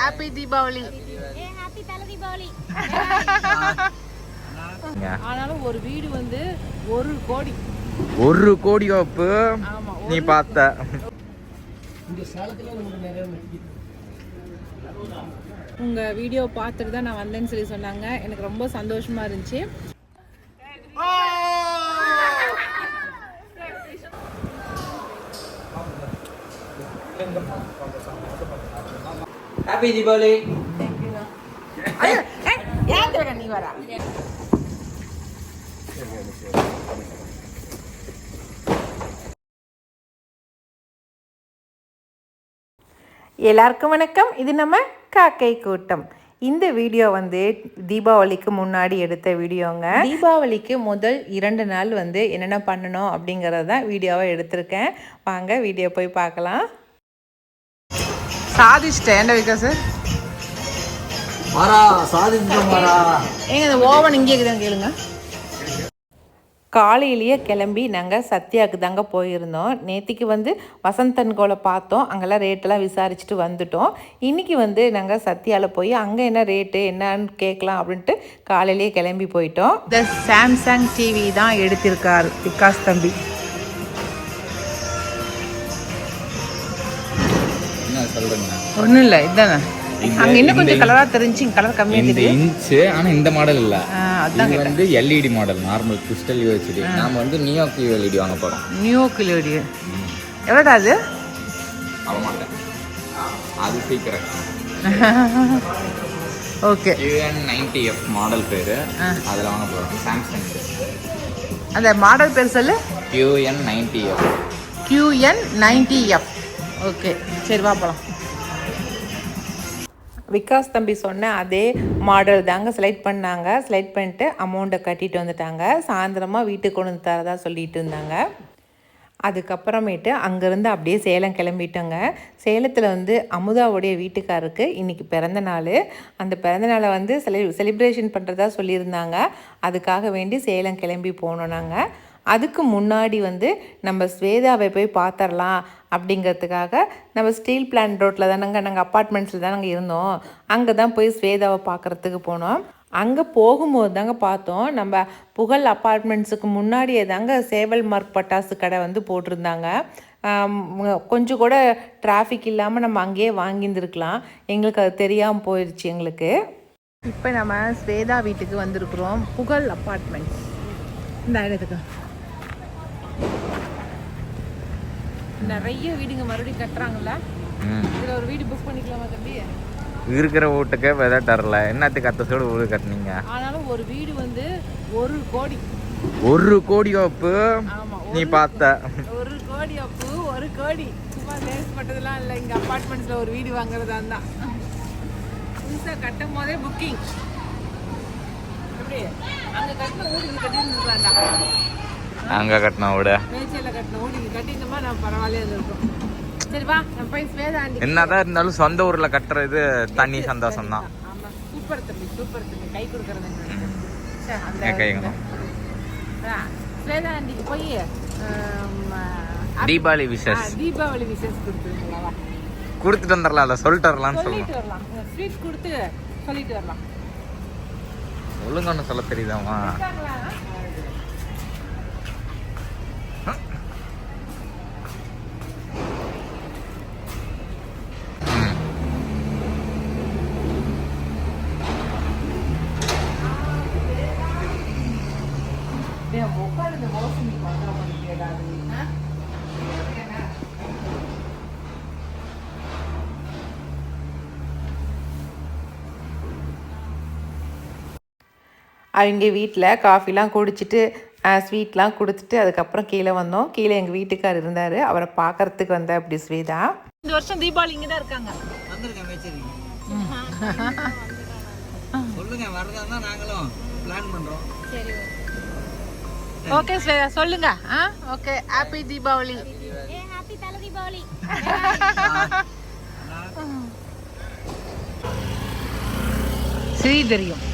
Happy Deepavali. Happy தல தீபாவளி. ஆனாலும் ஒரு வீடு வந்து 1 கோடி. 1 கோடி காப்பு நீ பார்த்த. உங்க வீடியோ பார்த்துட்டு தான் நான் வந்தேன்னு சொல்லி சொன்னாங்க. எனக்கு ரொம்ப சந்தோஷமா இருந்துச்சு. ஹாப்பி தீபாவளி. ஏன் தேவை நீ வரா? எல்லாருக்கும் வணக்கம். இது நம்ம காக்கை கூட்டம். இந்த வீடியோ வந்து தீபாவளிக்கு முன்னாடி எடுத்த வீடியோங்க. தீபாவளிக்கு முதல் 2 நாள் வந்து என்னென்ன பண்ணணும் அப்படிங்கிறத வீடியோவை எடுத்திருக்கேன். வாங்க வீடியோ போய் பார்க்கலாம். சாதிச்சிட்டேன் என்ன விகாஸ் ஏங்க இந்த ஓவன் இங்கே இருக்குதாங்க கேளுங்க. காலையிலேயே கிளம்பி நாங்கள் சத்யாவுக்கு தாங்க போயிருந்தோம். நேற்றுக்கு வந்து வசந்தன் கோலை பார்த்தோம், அங்கெல்லாம் ரேட்டெல்லாம் விசாரிச்சுட்டு வந்துட்டோம். இன்றைக்கி வந்து நாங்கள் சத்யாவில் போய் அங்கே என்ன ரேட்டு என்னன்னு கேட்கலாம் அப்படின்ட்டு காலையிலேயே கிளம்பி போயிட்டோம். இந்த சாம்சங் டிவி தான் எடுத்திருக்கார் விகாஸ் தம்பி. ஒன்றும் இல்லை, இதுதானே அங்க இன்னும் கொஞ்சம் கலரா தெரிஞ்சு கலர் கம்மியா தெரியுது. இன்ச் ஆனா இந்த மாடல் இல்ல. அதான் வந்து எல்இடி மாடல், நார்மல் கிறிஸ்டல் யூஎச்டி. நாம வந்து நியோ QLED வாங்க போறோம். நியோ QLED எவ்வளவுடா அது? அவமாட்டேன், அது சீக்கிரம். ஓகே, QN90F மாடல் பேரு. அதுல வாங்க போறோம். சாம்சங். அந்த மாடல் பேர் சொல்லு. QN90F. QN90F. ஓகே சரி வா போலாம். விகாஸ் தம்பி சொன்ன அதே மாடல் தாங்க செலக்ட் பண்ணாங்க. செலக்ட் பண்ணிட்டு அமௌண்ட்டை கட்டிட்டு வந்துட்டாங்க. சாயந்தரமாக வீட்டுக்கு கொண்டு வந்து தரதா சொல்லிட்டு இருந்தாங்க. அதுக்கப்புறமேட்டு அங்கேருந்து அப்படியே சேலம் கிளம்பிட்டோங்க. சேலத்தில் வந்து அமுதாவுடைய வீட்டுக்காருக்கு இன்றைக்கி பிறந்த நாள். அந்த பிறந்த நாளை வந்து செலிப்ரேஷன் பண்ணுறதா சொல்லியிருந்தாங்க. அதுக்காக வேண்டி சேலம் கிளம்பி போனோம் நாங்கள். அதுக்கு முன்னாடி வந்து நம்ம ஸ்வேதாவை போய் பார்த்துடலாம் அப்படிங்கிறதுக்காக நம்ம ஸ்டீல் பிளான்ட் ரோட்டில் தானங்க, நாங்கள் அப்பார்ட்மெண்ட்ஸில் தானங்க இருந்தோம். அங்கே தான் போய் ஸ்வேதாவை பார்க்குறதுக்கு போனோம். அங்கே போகும்போது தாங்க பார்த்தோம், நம்ம புகழ் அப்பார்ட்மெண்ட்ஸுக்கு முன்னாடியே தாங்க சேவல் மார்க் பட்டாசு கடை வந்து போட்டிருந்தாங்க. கொஞ்சம் கூட டிராஃபிக் இல்லாமல் நம்ம அங்கேயே வாங்கியிருந்துருக்கலாம். எங்களுக்கு அது தெரியாமல் போயிடுச்சு எங்களுக்கு. இப்போ நம்ம ஸ்வேதா வீட்டுக்கு வந்திருக்கிறோம். புகழ் அப்பார்ட்மெண்ட்ஸ் இந்த இடத்துக்கு. நிறைய வீடுங்க மறுபடியும் கட்டுறாங்கல்ல. இதில் ஒரு வீடு புக் பண்ணிக்கலாமா தம்பி? இருக்கிற வீட்டுக்கே விதை தரல, என்னத்துக்கு அத்தை சோடு வீடு கட்டினீங்க? ஆனாலும் ஒரு வீடு வந்து 1 கோடி. 1 கோடி அப்பு நீ பார்த்த. 1 கோடி அப்பு, 1 கோடி சும்மா லேஸ் பட்டதெல்லாம் இல்லை. இங்கே அப்பார்ட்மெண்ட்ஸில் ஒரு வீடு வாங்குறதா இருந்தால் புதுசாக கட்டும் போதே புக்கிங். எப்படி அங்கே கட்டின வீடு இங்கே கட்டிருந்துருக்கலாம்டா. அங்கே கட்டின வீடு மேச்சேரியில் கட்டின வீடு இங்கே கட்டினோமா நம்ம பரவாயில்ல இருந்திருக்கோம். சரி வா நம்ம போய் ஸ்வேதா ஆண்டி. என்னதான் இருந்தாலும் சொந்த ஊரில் கட்டுறது தனி சந்தோஷம் தான். ஆமாம் சூப்பர் தம்பி, சூப்பர் தம்பி. கை கொடுக்குறது ஸ்வேதா ஆண்டிக்கு போய் தீபாவளி விஷஸ் கொடுத்துருங்களா? கொடுத்துட்டு வந்துடலாம், இல்லை சொல்லிட்டு வரலாம்னு சொல்லலாம். ஸ்வீட் கொடுத்து சொல்லிட்டு வரலாம். ஒழுங்கு ஒன்று சொல்ல தெரியுதாமா? அவங்க வீட்டில் காஃபிலாம் குடிச்சிட்டு ஸ்வீட்லாம் கொடுத்துட்டு அதுக்கப்புறம் கீழே வந்தோம். கீழே எங்கள் வீட்டுக்கார் இருந்தார், அவரை பார்க்கறதுக்கு வந்தேன். அப்படி ஸ்வீதா இந்த வருஷம் தீபாவளி இங்கே தான் இருக்காங்க. சொல்லுங்க, வரதா நாங்களும் பிளான் பண்றோம். சரி ஓகே ஸ்வேதா சொல்லுங்க. Okay happy Deepavali. ஹாப்பி தல தீபாவளி. ஸ்ரீ தெரியும்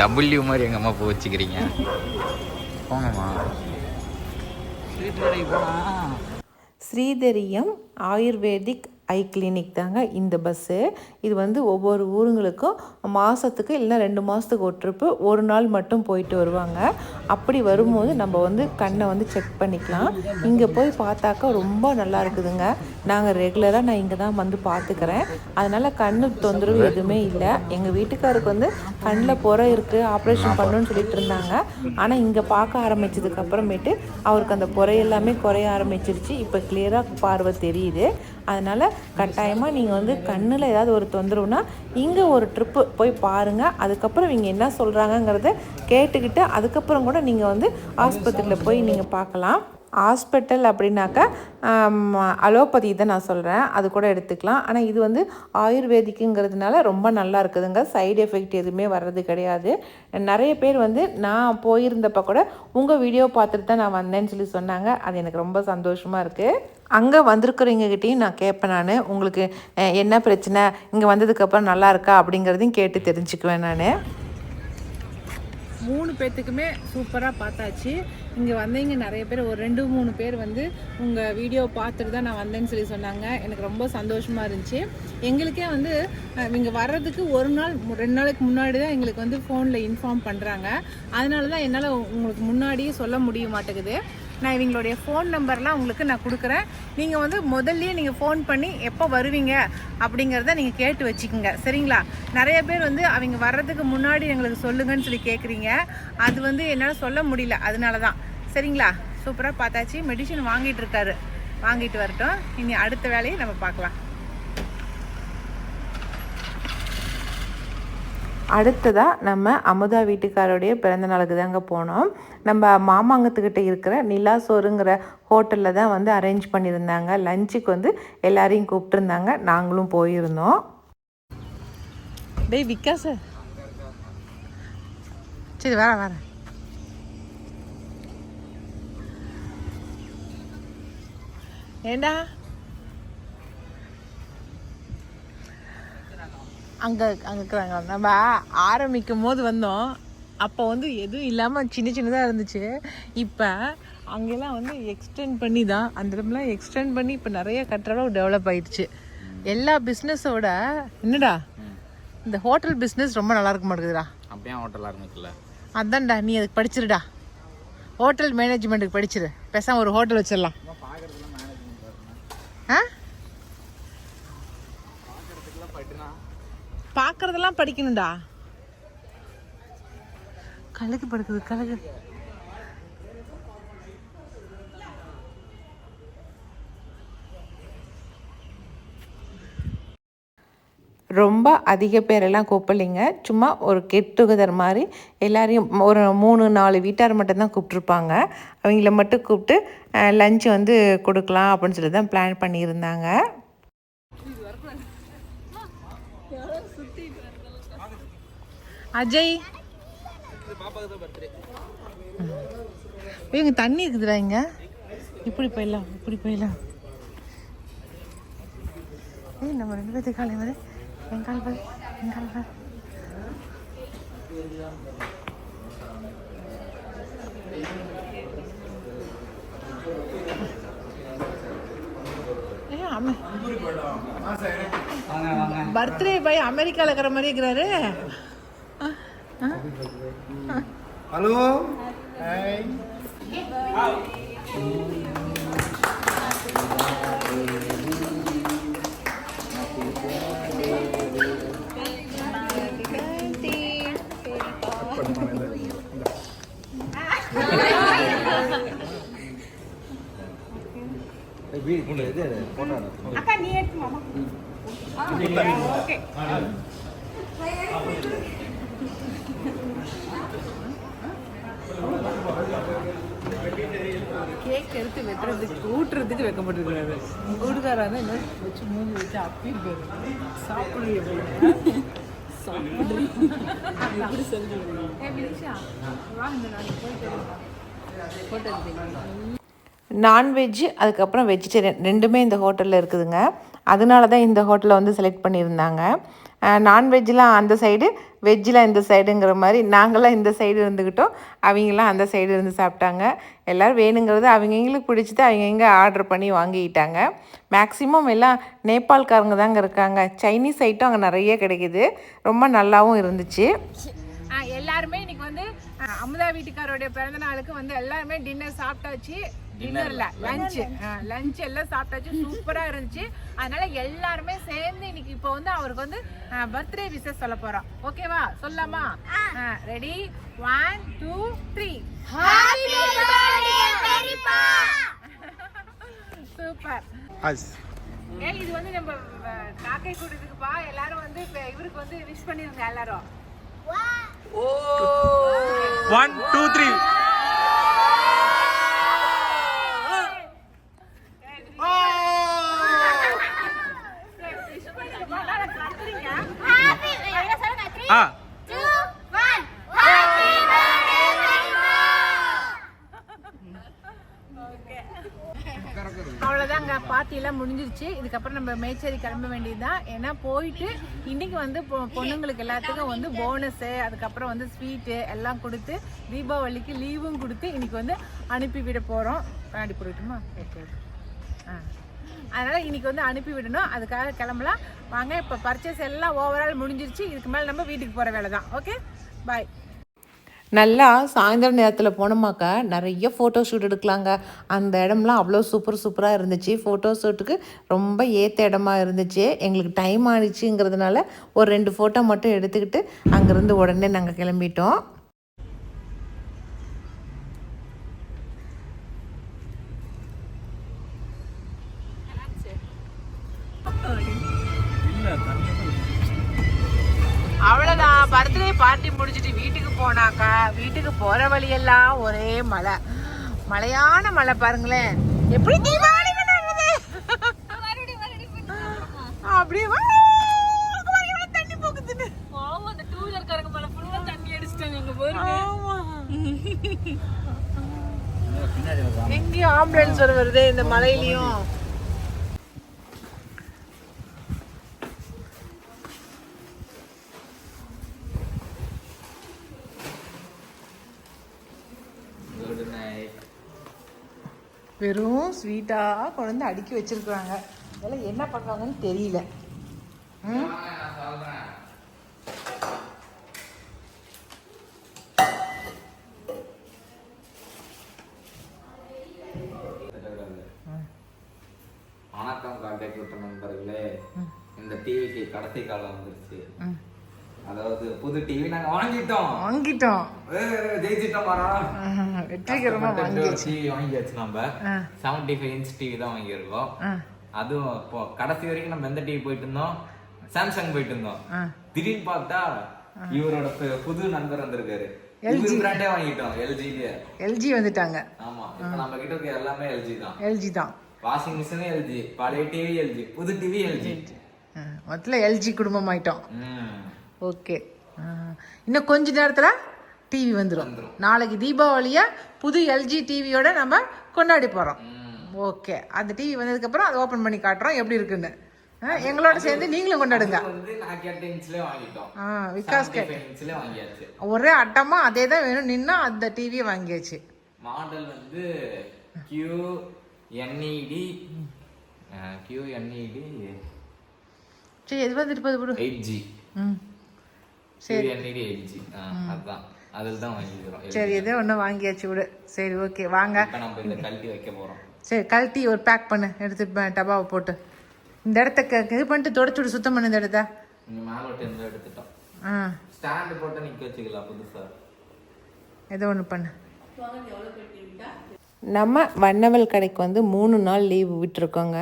டபிள்யூ மாதிரி எங்க அம்மா போ வச்சுக்கிறீங்க. போங்கம்மா. ஸ்ரீதரியம் ஆயுர்வேதிக் ஐ கிளினிக் தாங்க இந்த பஸ்ஸு. இது வந்து ஒவ்வொரு ஊருங்களுக்கும் மாதத்துக்கு இல்லைனா 2 மாதத்துக்கு ஒரு ட்ரிப்பு ஒரு நாள் மட்டும் போயிட்டு வருவாங்க. அப்படி வரும்போது நம்ம வந்து கண்ணை வந்து செக் பண்ணிக்கலாம். இங்கே போய் பார்த்தாக்கா ரொம்ப நல்லா இருக்குதுங்க. நாங்கள் ரெகுலராக நான் இங்கே தான் வந்து பார்த்துக்கிறேன். அதனால் கண்ணு தொந்தரவு எதுவுமே இல்லை. எங்கள் வீட்டுக்காருக்கு வந்து கண்ணில் புரை இருக்குது, ஆப்ரேஷன் பண்ணணும்னு சொல்லிட்டு இருந்தாங்க. ஆனால் இங்கே பார்க்க ஆரம்பித்ததுக்கு அப்புறமேட்டு அவருக்கு அந்த புரை எல்லாமே குறைய ஆரம்பிச்சிருச்சு. இப்போ கிளியராக பார்வை தெரியுது. அதனால் கட்டாயமாக நீங்கள் வந்து கண்ணில் ஏதாவது ஒரு தொந்தரவுனா இங்கே ஒரு ட்ரிப்பு போய் பாருங்கள். அதுக்கப்புறம் இவங்க என்ன சொல்கிறாங்கங்கிறத கேட்டுக்கிட்டு அதுக்கப்புறம் கூட நீங்கள் வந்து ஆஸ்பத்திரியில் போய் நீங்கள் பார்க்கலாம். ஹாஸ்பிட்டல் அப்படின்னாக்கா அலோபதி தான் நான் சொல்கிறேன், அது கூட எடுத்துக்கலாம். ஆனால் இது வந்து ஆயுர்வேதிக்குங்கிறதுனால ரொம்ப நல்லா இருக்குதுங்க. சைடு எஃபெக்ட் எதுவுமே வர்றது கிடையாது. நிறைய பேர் வந்து நான் போயிருந்தப்போ கூட உங்கள் வீடியோ பார்த்துட்டு தான் நான் வந்தேன்னு சொல்லி சொன்னாங்க. அது எனக்கு ரொம்ப சந்தோஷமாக இருக்குது. அங்கே வந்திருக்கிறவங்ககிட்டையும் நான் கேட்பேன், நான் உங்களுக்கு என்ன பிரச்சனை, இங்கே வந்ததுக்கப்புறம் நல்லா இருக்கா அப்படிங்கிறதையும் கேட்டு தெரிஞ்சுக்குவேன். நான் 3 பேர்த்துக்குமே சூப்பராக பார்த்தாச்சு. இங்கே வந்தீங்க நிறைய பேர், ஒரு 2-3 பேர் வந்து உங்கள் வீடியோ பார்த்துட்டு தான் நான் வந்தேன்னு சொல்லி சொன்னாங்க. எனக்கு ரொம்ப சந்தோஷமாக இருந்துச்சு. எங்களுக்கே வந்து இங்கே வர்றதுக்கு 1 நாள் 2 நாளைக்கு முன்னாடி தான் எங்களுக்கு வந்து ஃபோனில் இன்ஃபார்ம் பண்ணுறாங்க. அதனால தான் என்னால் உங்களுக்கு முன்னாடியே சொல்ல முடிய மாட்டேங்குது. நான் இவங்களுடைய ஃபோன் நம்பர்லாம் உங்களுக்கு நான் கொடுக்குறேன். நீங்கள் வந்து முதல்லையே நீங்கள் ஃபோன் பண்ணி எப்போ வருவீங்க அப்படிங்கிறத நீங்கள் கேட்டு வச்சுக்கோங்க, சரிங்களா? நிறைய பேர் வந்து அவங்க வர்றதுக்கு முன்னாடி எங்களுக்கு சொல்லுங்கன்னு சொல்லி கேட்குறீங்க. அது வந்து என்னால் சொல்ல முடியல, அதனால தான். சரிங்களா? சூப்பராக பார்த்தாச்சு. மெடிசன் வாங்கிட்டு இருக்காரு, வாங்கிட்டு வரட்டும். இனி அடுத்த வேலையை நம்ம பார்க்கலாம். அடுத்ததாக நம்ம அமுதா வீட்டுக்காரோடைய பிறந்த நாளுக்கு தாங்க போனோம். நம்ம மாமாங்கத்துக்கிட்ட இருக்கிற நிலா சோறுங்கிற ஹோட்டலில் தான் வந்து அரேஞ்ச் பண்ணியிருந்தாங்க. லஞ்சுக்கு வந்து எல்லாரையும் கூப்பிட்டுருந்தாங்க, நாங்களும் போயிருந்தோம். டேய் விக்காஸ், சரி வரேன். ஏண்டா அங்கே இருக்கிறாங்க. நம்ம ஆரம்பிக்கும் போது வந்தோம், அப்போ வந்து எதுவும் இல்லாமல் சின்னதாக இருந்துச்சு. இப்போ அங்கெல்லாம் வந்து எக்ஸ்டெண்ட் பண்ணி தான், அந்த இடம்லாம் எக்ஸ்டெண்ட் பண்ணி இப்போ நிறைய கட்டுற அளவு டெவலப் ஆயிடுச்சு. எல்லா பிஸ்னஸோட என்னடா இந்த ஹோட்டல் பிஸ்னஸ் ரொம்ப நல்லா இருக்க மாட்டேங்குதுடா. அப்படியே ஹோட்டல் ஆரம்பிக்கல. அதான்டா, நீ அதுக்கு படிச்சிருடா, ஹோட்டல் மேனேஜ்மெண்ட்டுக்கு படிச்சிரு. பேசாம ஒரு ஹோட்டல் வச்சிடலாம். பார்க்கறதெல்லாம் படிக்கணும்டா. கழுகு படுக்குது, கழுகு. ரொம்ப அதிக பேரெல்லாம் கூப்பிடலைங்க, சும்மா ஒரு கெட் டுகெதர் மாதிரி எல்லாரையும் ஒரு 3-4 வீட்டார் மட்டும்தான் கூப்பிட்ருப்பாங்க. அவங்கள மட்டும் கூப்பிட்டு லஞ்சு வந்து கொடுக்கலாம் அப்படின்னு சொல்லி தான் பிளான் பண்ணியிருந்தாங்க. அஜய், இவங்க தண்ணி இருக்குதுடா இங்க, இப்படி போயிடலாம். நம்ம 2 பேர்த்து காலை வந்து எங்கால் பாரு. பர்த்டே பாய் அமெரிக்கால இருக்கிற மாதிரி இருக்கிறாரு. Hello, hi. அக்கா நீ எடுத்து மாமா. ஓகே. கேக் எடுத்து வெட்டுறதுக்கு ஊட்டுறதுக்கு வைக்கப்பட்டிருக்கிறாரு. வீட்டுக்காரங்க என்ன வச்சு மூஞ்சி வச்சு அப்பி இருக்காரு. நான்வெஜ்ஜு அதுக்கப்புறம் வெஜிடேரியன் 2மே இந்த ஹோட்டலில் இருக்குதுங்க. அதனால தான் இந்த ஹோட்டலை வந்து செலக்ட் பண்ணியிருந்தாங்க. நான்வெஜ்லாம் அந்த சைடு, வெஜ்ஜில் இந்த சைடுங்கிற மாதிரி நாங்களாம் இந்த சைடு இருந்துக்கிட்டோம், அவங்களாம் அந்த சைடு இருந்து சாப்பிட்டாங்க. எல்லோரும் வேணுங்கிறது அவங்கவுங்களுக்கு பிடிச்சது அவங்கவுங்க ஆர்டர் பண்ணி வாங்கிக்கிட்டாங்க. மேக்ஸிமம் எல்லாம் நேபாள்காரங்க தாங்க இருக்காங்க. சைனீஸ் ஐட்டம் அங்கே நிறைய கிடைக்கிது, ரொம்ப நல்லாவும் இருந்துச்சு. எல்லாருமே இன்னைக்கு வந்து அமுதா வீட்டுக்காரோடைய பிறந்த நாளுக்கு வந்து எல்லாருமே டின்னர் சாப்பிட்டாச்சு. டின்னர்ல லஞ்ச் எல்லாம் சாப்பிட்டாச்சு, சூப்பரா இருந்துச்சு. அதனால எல்லாருமே சேர்ந்து இன்னைக்கு இப்போ வந்து அவருக்கு வந்து பர்த்டே விஷஸ் சொல்ல போறோம். ஓகேவா? சொல்லலாமா? ரெடி? 1 2 3 ஹாப்பி பர்த்டே பெரியப்பா. சூப்பர். இது வந்து நம்ம காக்கை கூட்டத்துக்குப்பா. எல்லாரும் வந்து இவருக்கு வந்து விஷ் பண்ணிருங்க எல்லாரும். 1 2 3 அவ்வளோதாங்க, பார்ட்டியெல்லாம் முடிஞ்சிருச்சு. இதுக்கப்புறம் நம்ம மேச்சேரி கிளம்ப வேண்டியதுதான். ஏன்னா போயிட்டு இன்னைக்கு வந்து பொண்ணுங்களுக்கு எல்லாத்துக்கும் வந்து போனஸு, அதுக்கப்புறம் வந்து ஸ்வீட்டு எல்லாம் கொடுத்து தீபாவளிக்கு லீவும் கொடுத்து இன்னைக்கு வந்து அனுப்பிவிட போகிறோம். வேண்டி போயிட்டுமா? ஓகே. அதனால் இன்னைக்கு வந்து அனுப்பி விடணும், அதுக்காக கிளம்பலாம் வாங்க. இப்போ பர்ச்சேஸ் எல்லாம் ஓவரால் முடிஞ்சிருச்சு. இதுக்கு மேலே நம்ம வீட்டுக்கு போகிற வேலை தான். ஓகே, பாய். நல்லா சாயந்தரம் நேரத்தில் போனோமாக்கா நிறைய ஃபோட்டோ ஷூட் எடுக்கலாங்க. அந்த இடம்லாம் அவ்வளோ சூப்பராக இருந்துச்சு. ஃபோட்டோ ஷூட்டுக்கு ரொம்ப ஏற்ற இடமா இருந்துச்சு. எங்களுக்கு டைம் ஆகிடுச்சுங்கிறதுனால ஒரு 2 ஃபோட்டோ மட்டும் எடுத்துக்கிட்டு அங்கேருந்து உடனே நாங்கள் கிளம்பிட்டோம். அவ்வளோதான், பர்த்டே பார்ட்டி முடிச்சுட்டு வீட்டுக்கு போனாக்கா வீட்டுக்கு போகிற வழியெல்லாம் ஒரே மழை, மழையான மழை. பாருங்களேன் எப்படி தீபாவளி அப்படியே தண்ணி போக்குதுன்னு. எங்கேயும் ஆம்புலன்ஸ் வருது இந்த மழையிலையும். வெறும் ஸ்வீட்டாக கொண்டு வந்து அடுக்கி வச்சிருக்காங்க. அதெல்லாம் என்ன பண்ணுவாங்கன்னு தெரியல. வணக்கம் காக்கை கூட்ட நண்பர்களே. இந்த டிவிக்கு கடைசி காலம் வந்துருச்சு. அதாவது புது டிவி நாங்க வாங்கிட்டோம் ஜெயிச்சிட்டோம். வெற்றிகரமா வாங்கியாச்சு. நம்ம 75 இன்ச் டிவி தான் வாங்கியிருக்கோம். அதுவும் இப்போ கடைசி வரைக்கும் நம்ம எந்த டிவி போயிட்டு இருந்தோம்? சாம்சங் போயிட்டு இருந்தோம். திடீர்னு பார்த்தா இவரோட புது நண்பர் வந்திருக்காரு. எல்ஜி பிராண்டே வாங்கிட்டோம். எல்ஜி வந்துட்டாங்க. ஆமா, இப்போ நம்ம கிட்ட இருக்க எல்லாமே எல்ஜி தான். வாஷிங் மிஷினே எல்ஜி, பழைய டிவி எல்ஜி, புது டிவி எல்ஜி. மொத்தத்தில் எல்ஜி குடும்பம் ஆயிட்டோம். ஓகே, இன்னும் கொஞ்ச நேரத்தில் டிவி வந்துடும். நாளைக்கு தீபாவளியை புது எல்ஜி டிவியோட நம்ம கொண்டாடி போகிறோம். ஓகே, அந்த டிவி வந்ததுக்கப்புறம் அதை ஓப்பன் பண்ணி காட்டுறோம் எப்படி இருக்குன்னு. எங்களோட சேர்ந்து நீங்களும் கொண்டாடுங்க. விகாஸ் ஒரே அட்டமா அதே தான் வேணும் நின்னா அந்த டிவியை வாங்கியாச்சு. மாடல் வந்து QNED சரி, எது வந்துட்டு போகுது 8G. சரி, QNED 8G அதான் அதில் தான் வாங்கிக்கிறோம். சரி, ஏதோ ஒன்று வாங்கியாச்சு விடு. சரி, ஓகே, வாங்க. இப்போ நம்ம இந்த கழட்டி வைக்க போகிறோம். சரி, கழட்டி ஒரு பேக் பண்ணு, எடுத்துட்டு டப்பாவை போட்டு இந்த இடத்த இது பண்ணிட்டு தொடச்சுடு, சுத்தம் பண்ணு இந்த இடத்த. மேலே டென்ட் எடுத்துட்டோம். ஸ்டாண்ட் போட்டு நிற்க வச்சுக்கலாம் புதுசாக. ஏதோ ஒன்று பண்ணு. நம்ம வண்ணவல் கடைக்கு வந்து 3 நாள் லீவு விட்டுருக்கோங்க.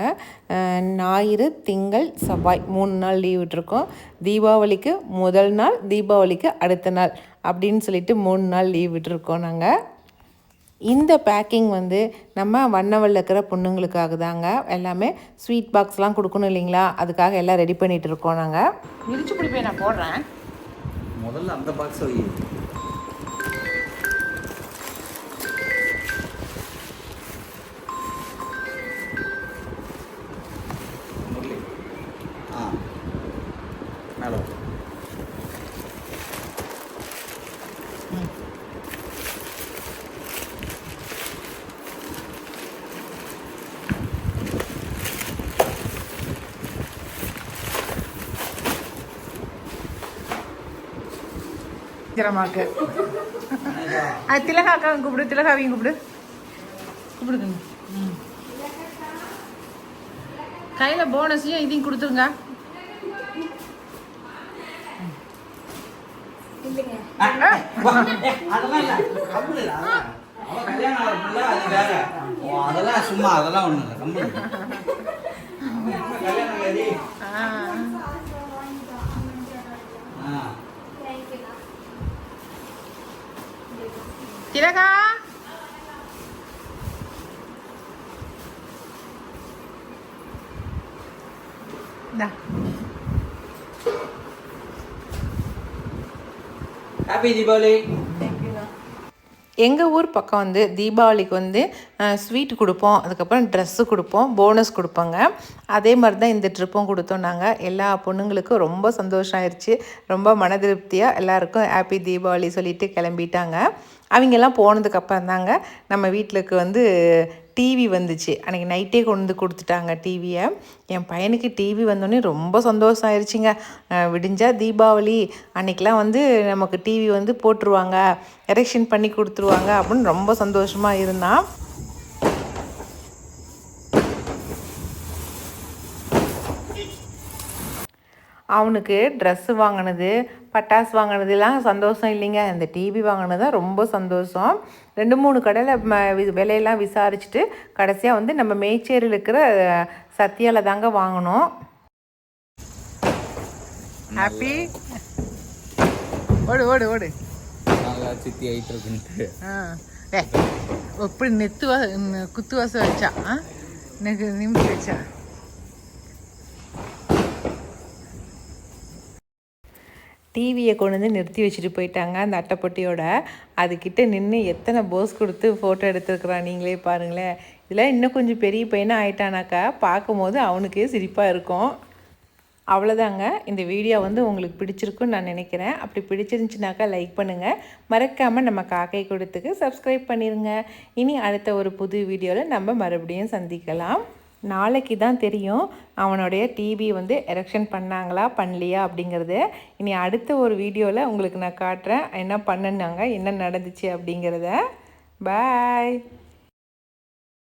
ஞாயிறு, திங்கள், செவ்வாய் 3 நாள் லீவ் விட்டுருக்கோம். தீபாவளிக்கு முதல் நாள், தீபாவளிக்கு அடுத்த நாள் அப்படின்னு சொல்லிட்டு 3 நாள் லீவ் விட்டுருக்கோம் நாங்கள். இந்த பேக்கிங் வந்து நம்ம வண்ணவல்ல இருக்கிற பொண்ணுங்களுக்காக தாங்க. எல்லாமே ஸ்வீட் பாக்ஸ்லாம் கொடுக்கணும் இல்லைங்களா, அதுக்காக எல்லாம் ரெடி பண்ணிகிட்டு இருக்கோம் நாங்கள். இடிச்சு பிடிப்பேன், நான் போடுறேன். முதல்ல அந்த பாக்ஸ் வை. மேலே திறமாக்கு திலகாக்காவும் கூப்பிடு, திலகாவையும் கூப்பிடு, கூப்பிடுங்க. கையில் போனஸையும் இதையும் கொடுத்துருங்க. அதெல்லாம் சும்மா அதெல்லாம் ஒண்ணு இல்லை கம்பெனி திலகா ஹாப்பி தீபாவளி. எங்கள் ஊர் பக்கம் வந்து தீபாவளிக்கு வந்து ஸ்வீட் கொடுப்போம், அதுக்கப்புறம் ட்ரெஸ்ஸு கொடுப்போம், போனஸ் கொடுப்போங்க. அதே மாதிரி தான் இந்த ட்ரிப்பும் கொடுத்தோம். நாங்கள் எல்லா பொண்ணுங்களுக்கும் ரொம்ப சந்தோஷம் ஆயிடுச்சு. ரொம்ப மன திருப்தியாக எல்லாருக்கும் ஹாப்பி தீபாவளி சொல்லிட்டு கிளம்பிட்டாங்க. அவங்கெல்லாம் போனதுக்கப்புறம் தாங்க நம்ம வீட்டிலுக்கு வந்து டிவி வந்துச்சு. அன்றைக்கி நைட்டே கொண்டு வந்து கொடுத்துட்டாங்க டிவியை. என் பையனுக்கு டிவி வந்தோடனே ரொம்ப சந்தோஷம் ஆயிடுச்சுங்க. விடிஞ்சால் தீபாவளி அன்றைக்கெலாம் வந்து நமக்கு டிவி வந்து போட்டுருவாங்க, எரெக்ஷன் பண்ணி கொடுத்துருவாங்க அப்படின்னு ரொம்ப சந்தோஷமாக இருந்தான். அவனுக்கு ட்ரெஸ்ஸு வாங்கினது, பட்டாசு வாங்கினதுலாம் சந்தோஷம் இல்லைங்க. இந்த டிவி வாங்கினது தான் ரொம்ப சந்தோஷம். 2-3 கடையில் விலையெல்லாம் விசாரிச்சுட்டு கடைசியாக வந்து நம்ம மேச்சேரியில் இருக்கிற சத்யாவில் தாங்க வாங்கினோம். ஹாப்பி ஓடு ஓடு ஓடு நல்லா சித்தி ஆகிட்டு இருக்குன்ட்டு எப்படி குத்துவாசம் வச்சா எனக்கு நிமிஷம் வச்சா. டிவியை கொண்டு வந்து நிறுத்தி வச்சுட்டு போயிட்டாங்க அந்த அட்டைப்பொட்டியோட. அதுக்கிட்ட நின்று எத்தனை போஸ் கொடுத்து ஃபோட்டோ எடுத்துருக்குறான் நீங்களே பாருங்களேன். இதில் இன்னும் கொஞ்சம் பெரிய பையனாக ஆயிட்டானாக்கா பார்க்கும்போது அவனுக்கே சிரிப்பாக இருக்கும். அவ்வளோதாங்க. இந்த வீடியோ வந்து உங்களுக்கு பிடிச்சிருக்குன்னு நான் நினைக்கிறேன். அப்படி பிடிச்சிருந்துச்சுனாக்கா லைக் பண்ணுங்கள். மறக்காமல் நம்ம காக்கை கொடுத்துக்கு சப்ஸ்கிரைப் பண்ணிடுங்க. இனி அடுத்த ஒரு புது வீடியோவில் நம்ம மறுபடியும் சந்திக்கலாம். நாளைக்கு தான் தெரியும் அவனுடைய டிவி வந்து எரெக்ஷன் பண்ணாங்களா பண்ணலையா அப்படிங்கிறது. இனி அடுத்த ஒரு வீடியோவில் உங்களுக்கு நான் காட்டுறேன் என்ன பண்ணுனாங்க, என்ன நடந்துச்சு அப்படிங்கிறத. பாய்.